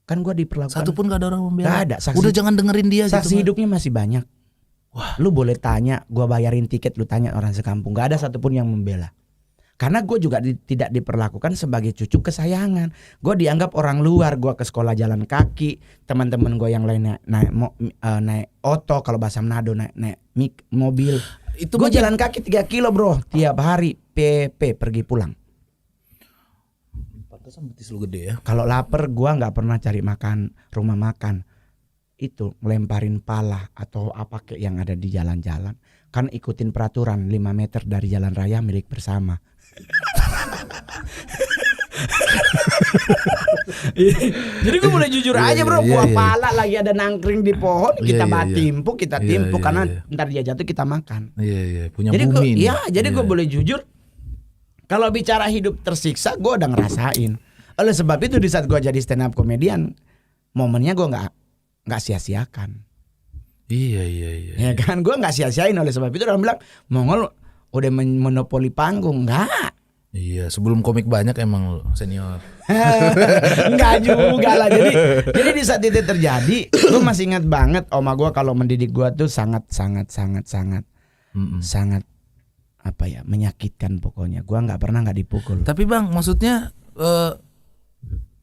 Kan gue diperlakukan. Satu pun gak ada orang membela. Gak ada. Udah jangan dengerin dia saksi gitu. hidupnya masih banyak. Wah. Lu boleh tanya, gue bayarin tiket, lu tanya orang sekampung, gak ada satupun yang membela. Karena gue juga tidak diperlakukan sebagai cucu kesayangan. Gue dianggap orang luar. Gue ke sekolah jalan kaki. Teman-teman gue yang lain naik oto. Kalau bahasa Manado naik mobil. Gue jalan kaki 3 kilo bro tiap hari. PP pergi pulang. Pantesan betis lu gede ya. Kalau lapar gue nggak pernah cari makan rumah makan. Itu ngelemparin pala atau apa kayak yang ada di jalan-jalan. Kan ikutin peraturan 5 meter dari jalan raya milik bersama. Jadi gue boleh jujur aja bro, gua pala lagi ada nangkring di pohon, kita timpuk karena ntar dia jatuh kita makan. Punya jadi bumi. Jadi gue boleh jujur, kalau bicara hidup tersiksa, gue udah ngerasain. Oleh sebab itu di saat gue jadi stand up comedian, momennya gue nggak sia-siakan. Iya. Ya kan, gue nggak sia-siain. Oleh sebab itu orang bilang, Mongol udah monopoli panggung. Enggak. Iya, sebelum komik banyak emang senior. Enggak juga lah. Jadi di saat itu terjadi, gue masih ingat banget oma gue kalau mendidik gue tuh sangat apa ya, menyakitkan pokoknya. Gue nggak pernah nggak dipukul. Tapi bang, maksudnya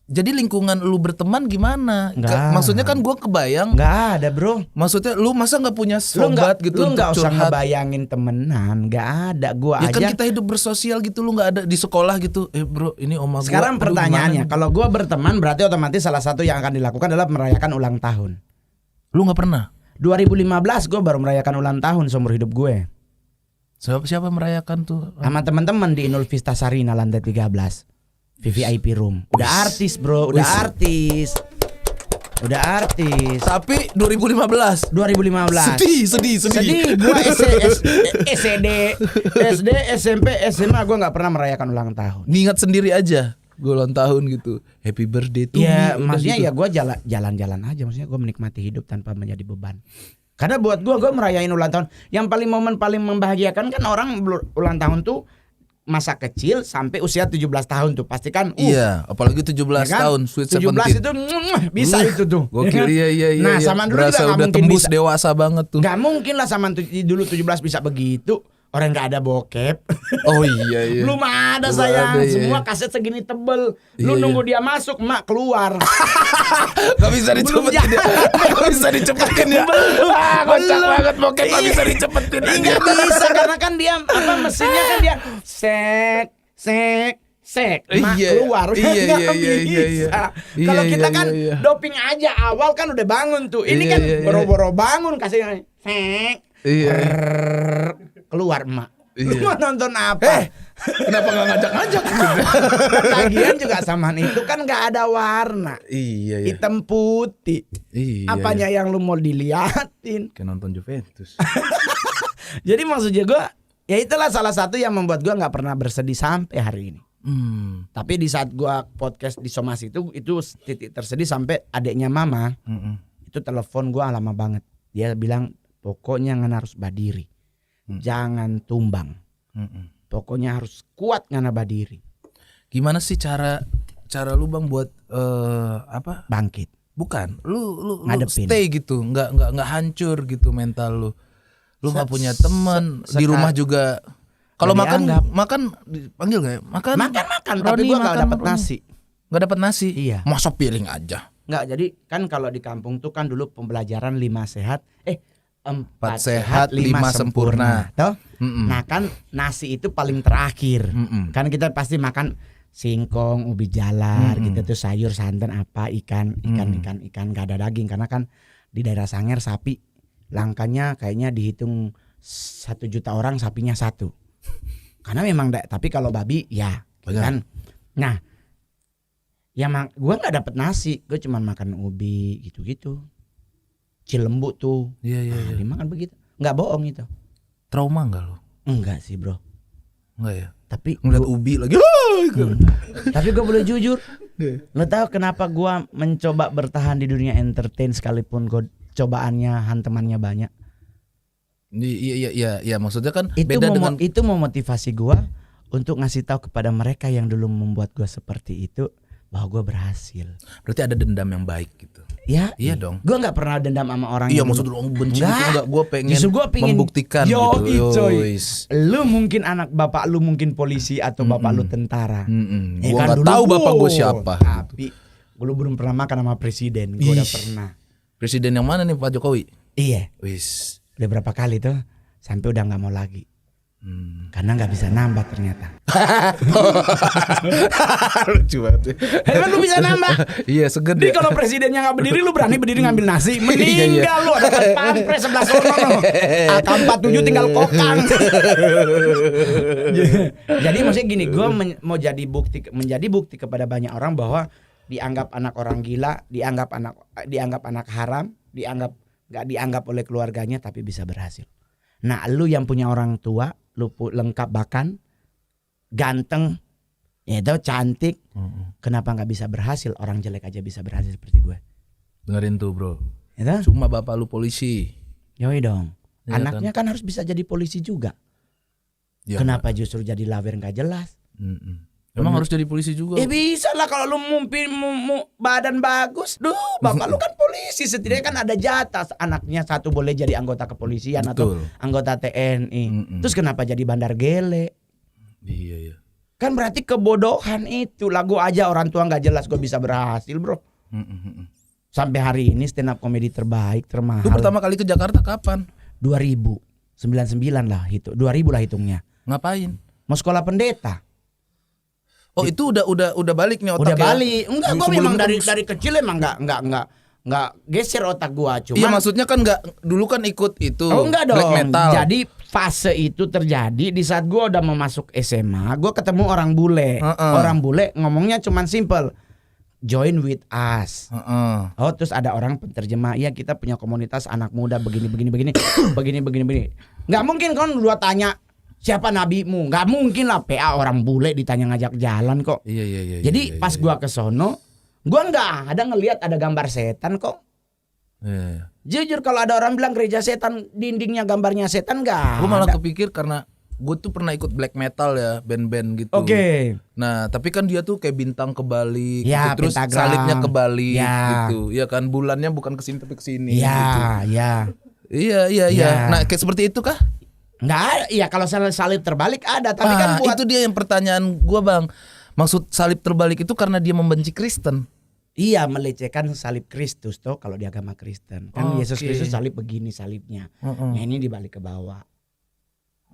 jadi lingkungan lu berteman gimana? Maksudnya kan gue kebayang. Nggak ada bro. Maksudnya lu masa nggak punya sobat gitu? Lu nggak usah ngebayangin temenan. Nggak ada. Gua ya aja. Kan kita hidup bersosial gitu. Lu nggak ada di sekolah gitu. Bro, ini oma gua. Sekarang pertanyaannya, kalau gue berteman berarti otomatis salah satu yang akan dilakukan adalah merayakan ulang tahun. Lu nggak pernah? 2015 gue baru merayakan ulang tahun seumur hidup gue. Siapa merayakan tuh? Sama teman-teman di Inul Vista Sarina lantai 13. VVIP room. Udah artis bro, udah artis. Tapi 2015. Sedih. Gua SD, SMP, SMA gue nggak pernah merayakan ulang tahun. Ngingat sendiri aja. Gue ulang tahun gitu. Happy birthday to me. Ya maksudnya gitu. ya gue jalan-jalan aja. Maksudnya gue menikmati hidup tanpa menjadi beban. Karena buat gue merayain ulang tahun. Yang momen paling membahagiakan kan orang ulang tahun tuh masa kecil sampai usia 17 tahun tuh pasti kan. Iya, apalagi 17 ya kan? Tahun Sweet 17 itu bisa itu tuh. Gokil, iya. Nah, zaman dulu berasa juga udah mungkin tembus bisa. Dewasa banget tuh. Gak mungkin lah zaman dulu 17 bisa begitu. Orang gak ada bokep. Oh iya. Belum ada sayang. Semua kaset segini tebel. Lu nunggu dia masuk, mak keluar. Gak bisa dicepetin ya. Gak bisa dicepetin ya. Kocak banget bokep gak bisa dicepetin. Gak bisa karena kan dia mesinnya kan dia sek mak keluar. Iya. Kalau kita kan doping aja awal kan udah bangun tuh. Ini kan boro-boro bangun kasih sek. Keluar emak. Lu mau nonton apa? Kenapa gak ngajak-ngajak? Lagian juga samaan itu kan gak ada warna. Iya. Hitam putih. Iya. Apanya yang lu mau diliatin? Kayak nonton Juventus. Jadi maksudnya gue, ya itulah salah satu yang membuat gue gak pernah bersedih sampai hari ini. Tapi di saat gue podcast di Somasi itu titik tersedih sampai adiknya mama. Itu telepon gue lama banget. Dia bilang pokoknya ngana harus berdiri. Jangan tumbang. Pokoknya harus kuat ngana berdiri. Gimana sih cara lu bang buat apa? Bangkit. Bukan, lu ngadepin. Stay gitu, nggak hancur gitu mental lu. Lu nggak punya teman di rumah juga. Kalau makan panggil nggak? Makan. Tapi gua nggak dapat nasi. Nggak dapat nasi. Iya. Masa piring aja. Nggak, jadi kan kalau di kampung tuh kan dulu pembelajaran 5 sehat. 4 sehat 5 sempurna. Toh? Nah kan nasi itu paling terakhir. Kan kita pasti makan singkong, ubi jalar gitu tuh, sayur, santan apa, ikan gak ada daging karena kan di daerah Sanger sapi langkanya kayaknya dihitung 1 juta orang sapinya 1. Karena memang tapi kalau babi ya kan. Nah, ya gua nggak dapet nasi, gue cuma makan ubi gitu-gitu. Cilembu tuh. Iya. Dimakan begitu. Nggak bohong itu. Trauma nggak lo? Enggak sih bro. Enggak ya. Tapi ngeliat ubi lagi. Tapi gue boleh jujur. Lo tahu kenapa gue mencoba bertahan di dunia entertain sekalipun cobaannya hantemannya banyak. Iya. Maksudnya kan itu itu memotivasi gue untuk ngasih tahu kepada mereka yang dulu membuat gue seperti itu bahwa gue berhasil. Berarti ada dendam yang baik gitu. Ya, Iya dong. Gue nggak pernah dendam sama orang. Iya, yang maksud lu benci gitu enggak? Gue pengen Justru gue pengen membuktikan gitu. Coy. Lu mungkin anak bapak lu mungkin polisi atau bapak lu tentara. Gue nggak tahu bapak gue siapa. Tapi gue belum pernah makan sama presiden. Gue udah pernah. Presiden yang mana nih, Pak Jokowi? Iya. Wis. Udah berapa kali tuh sampai udah nggak mau lagi. Karena nggak bisa nambah ternyata. Lucu banget. Kan lu bisa nambah. Iya, segede. Jadi kalau presidennya nggak berdiri, lu berani berdiri ngambil nasi. Meninggal lu ada pampres sebelah sono. AK-47 tinggal kokang. Jadi maksudnya gini, gue mau menjadi bukti kepada banyak orang bahwa dianggap anak orang gila, dianggap anak haram, nggak dianggap oleh keluarganya, tapi bisa berhasil. Nah, lu yang punya orang tua, lu lengkap bahkan ganteng, itu cantik, kenapa nggak bisa berhasil? Orang jelek aja bisa berhasil seperti gue. Dengerin tuh bro. Itu? Cuma bapak lu polisi. Yoi dong. Ya, anaknya kan harus bisa jadi polisi juga. Ya, kenapa justru jadi lawer nggak jelas? Emang harus jadi polisi juga? Bisa lah kalau lu badan bagus. Bapak lu kan polisi, setidaknya kan ada jatah. Anaknya satu boleh jadi anggota kepolisian. Betul. Atau anggota TNI. Terus kenapa jadi bandar gele? Iya. Kan berarti kebodohan itu. Lagu aja orang tua nggak jelas gue bisa berhasil bro. Sampai hari ini stand up komedi terbaik, termahal. Lu pertama kali ke Jakarta kapan? 2099 lah itu. 2000 lah hitungnya. Ngapain? Mau sekolah pendeta. Oh itu udah balik nih otak. Udah balik. Enggak, gue memang dari kecil emang enggak geser otak gua. Cuma iya maksudnya kan enggak dulu kan ikut itu. Oh enggak dong. Black metal. Jadi fase itu terjadi di saat gua udah mau masuk SMA, gua ketemu orang bule. Orang bule ngomongnya cuman simple. Join with us. Oh terus ada orang penterjemah. Iya kita punya komunitas anak muda begini. Nggak mungkin kan dua tanya. Siapa nabimu? Gak mungkin lah PA orang bule ditanya ngajak jalan kok. Iya. Jadi pas gua ke sono, gua nggak ada ngelihat ada gambar setan kok. Iya. Jujur kalau ada orang bilang gereja setan, dindingnya gambarnya setan nggak. Gua malah kepikir karena gue tuh pernah ikut black metal ya, band-band gitu. Oke. Nah, tapi kan dia tuh kayak bintang kebalik, ya, gitu. Terus pentagram. salibnya kebalik ya. gitu. Ya kan bulannya bukan kesini tapi kesini. Ya, gitu. Iya. Nah, kayak seperti itu kah? Nggak ada, ya kalau salib terbalik ada, tapi kan buat itu dia yang pertanyaan gua bang. Maksud salib terbalik itu karena dia membenci Kristen. Iya, melecehkan salib Kristus tuh kalau di agama Kristen. Kan Yesus Kristus salib begini salibnya. Nah, ini dibalik ke bawah.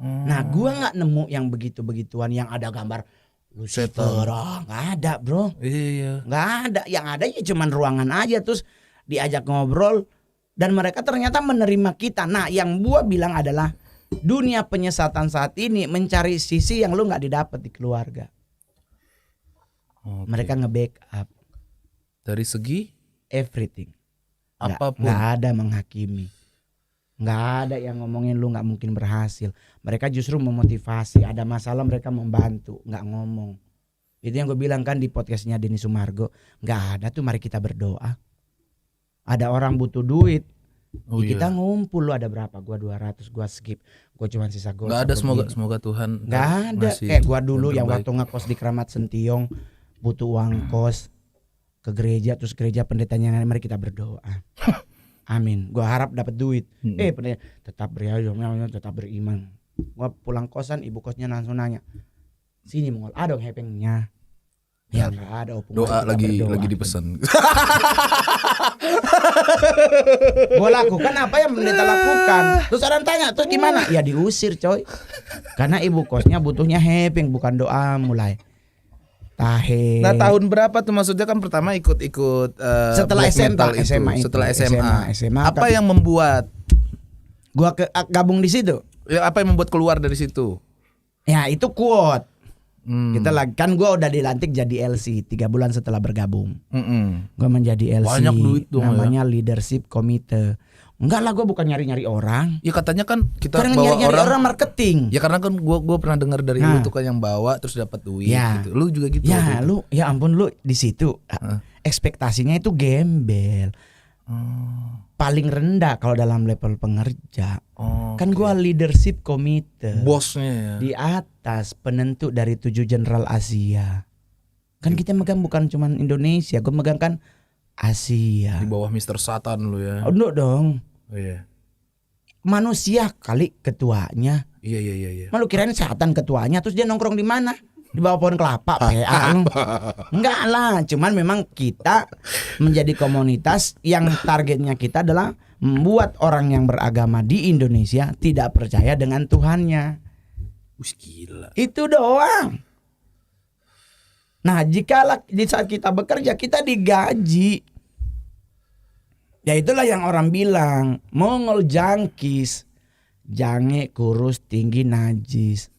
Nah, gua nggak nemu yang begitu-begituan yang ada gambar Lucifer. Nggak ada, bro. Iya. Nggak ada. Yang ada ya cuman ruangan aja terus diajak ngobrol dan mereka ternyata menerima kita. Nah, yang gua bilang adalah dunia penyesatan saat ini mencari sisi yang lu nggak didapat di keluarga. Mereka nge-backup dari segi everything. Apapun. Nggak ada menghakimi. Nggak ada yang ngomongin lu nggak mungkin berhasil. Mereka justru memotivasi. Ada masalah mereka membantu, nggak ngomong. Itu yang gue bilang kan di podcastnya Denny Sumargo. Nggak ada tuh, mari kita berdoa. Ada orang butuh duit. Kita ngumpul, lu ada berapa? Gua 200, gua skip. Gua cuma sisa gua. Gak ada, semoga Tuhan. Gak ada. Kayak gua dulu yang waktu ngekos di Keramat Sentiong butuh uang kos ke gereja, terus gereja pendetanya mari kita berdoa. Amin. Gua harap dapat duit. Pendeta tetap beriman. Gua pulang kosan, ibu kosnya langsung nanya. Sini mongol, ada dong hepengnya. Ya nggak ada opung. Doa lagi dipesan. Gue lakukan apa yang pendeta lakukan. Terus orang tanya, terus gimana? Ya diusir coy. Karena ibu kosnya butuhnya hepeng bukan doa mulai. Tahe. Nah tahun berapa tuh maksudnya kan pertama ikut setelah SMA itu. Setelah SMA. Apa yang membuat gua gabung di situ? Ya apa yang membuat keluar dari situ? Ya itu quote. Kita lagi kan gue udah dilantik jadi LC 3 bulan setelah bergabung. Gue menjadi LC. Banyak duit dong, namanya leadership komite. Enggak lah, gue bukan nyari-nyari orang. Ya katanya kan kita karena bawa nyari orang marketing. Ya karena kan gue pernah dengar dari lu tuh kan yang bawa terus dapat duit gitu. Lu juga gitu. Ya lu, ya ampun lu di situ. Ekspektasinya itu gembel. Paling rendah kalau dalam level pengerja. Kan gua leadership komite. Bosnya ya. Di atas penentu dari 7 jenderal Asia. Kan kita megang bukan cuman Indonesia, gue megang kan Asia. Di bawah Mr. Satan lu ya. Oh, enggak dong. Oh iya. Manusia kali ketuanya. Iya. Malu kirain setan ketuanya, terus dia nongkrong di mana? Di bawah pohon kelapa, PA. Enggak lah, cuman memang kita menjadi komunitas yang targetnya kita adalah membuat orang yang beragama di Indonesia tidak percaya dengan Tuhannya. Gila. Itu doang. Nah, jika di saat kita bekerja kita digaji. Ya itulah yang orang bilang, Mongol jangkis, jange kurus tinggi najis.